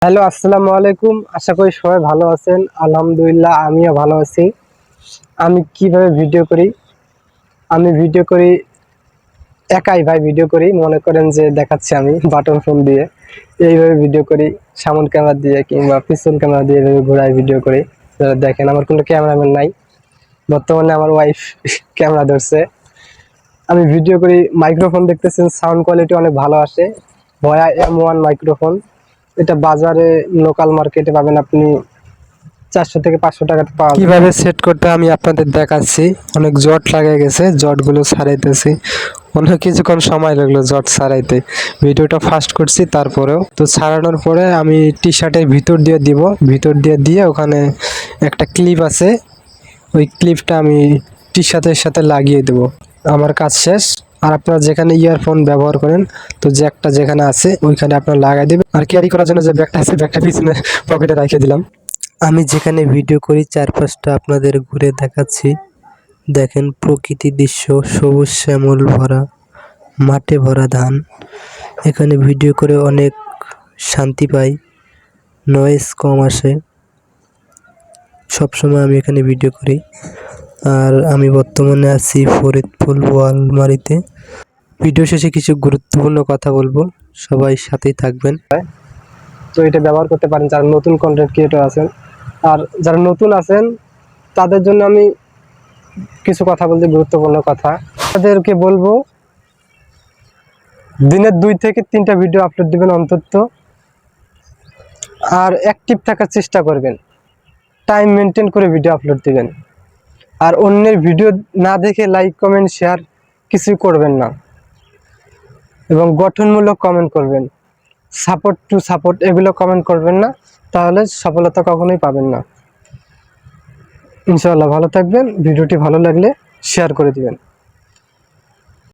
Hello, আসসালামু আলাইকুম। আশা করি সবাই ভালো আছেন। আলহামদুলিল্লাহ, আমিও ভালো আছি। আমি কিভাবে ভিডিও করি? আমি ভিডিও করি একাই ভিডিও করি। মনে করেন যে দেখাচ্ছি আমি বাটন ফোন দিয়ে এইভাবে ভিডিও করি, সামন ক্যামেরা দিয়ে কিংবা পিছন ক্যামেরা দিয়ে এইভাবে ঘোরায় ভিডিও করি। দেখেন, আমার কোনো ক্যামেরাম্যান নাই। বর্তমানে আমার ওয়াইফ ক্যামেরা ধরছে। আমি ভিডিও করি, মাইক্রোফোন দেখতেছেন, সাউন্ড কোয়ালিটি অনেক ভালো আসে। ভয়া M1 মাইক্রোফোন। এটা বাজারে লোকাল মার্কেটে পাবেন আপনি 400 থেকে 500 টাকাতে পাওয়া যায়। কিভাবে সেট করতে আমি আপনাদের দেখাচ্ছি। অনেক জট লাগে গেছে, জটগুলো ছাড়াইতেছি। অনেক কিছুক্ষণ সময় লাগলো জট ছাড়াইতে। ভিডিওটা ফাস্ট করছি, তারপরেও তো ছাড়ানোর পরে আমি টি শার্টের ভিতর দিয়ে ওখানে একটা ক্লিপ আছে, ওই ক্লিপটা আমি টি শার্টের সাথে লাগিয়ে দেব। আমার কাজ শেষ। আর আপনারা যেখানে ইয়ারফোন ব্যবহার করেন, তো জ্যাকটা যেখানে আছে ওইখানে আপনারা লাগাই দেবেন। আর ক্যারি করার জন্য যে ব্যাগটা আছে, ব্যাগটা পিছনে পকেটে রেখে দিলাম। আমি যেখানে ভিডিও করি চারপাশটা আপনাদের ঘুরে দেখাচ্ছি। দেখেন, প্রকৃতির দৃশ্য, সবুজ শ্যামল ভরা, মাঠে ভরা ধান। এখানে ভিডিও করে অনেক শান্তি পাই, নয়েজ কম আসে। সবসময় আমি এখানে ভিডিও করি। আর আমি বর্তমানে আছি ফরিদপুর বোয়ালমারীতে। ভিডিও শেষে কিছু গুরুত্বপূর্ণ কথা বলবো, সবাই সাথেই থাকবেন। তো এটা ব্যবহার করতে পারেন যারা নতুন কন্টেন্ট ক্রিয়েটর আছেন। আর যারা নতুন আছেন তাদের জন্য আমি কিছু কথা বলতে, গুরুত্বপূর্ণ কথা তাদেরকে বলবো, দিনের 2 থেকে 3টা ভিডিও আপলোড দিবেন অন্তত। আর অ্যাক্টিভ থাকার চেষ্টা করবেন, টাইম মেনটেন করে ভিডিও আপলোড দিবেন। আর অন্যের ভিডিও না দেখে লাইক কমেন্ট শেয়ার কিছুই করবেন না, এবং গঠনমূলক কমেন্ট করবেন। সাপোর্ট এগুলো কমেন্ট করবেন না, তাহলে সফলতা কখনোই পাবেন না। ইনশাআল্লাহ ভালো থাকবেন। ভিডিওটি ভালো লাগলে শেয়ার করে দিবেন।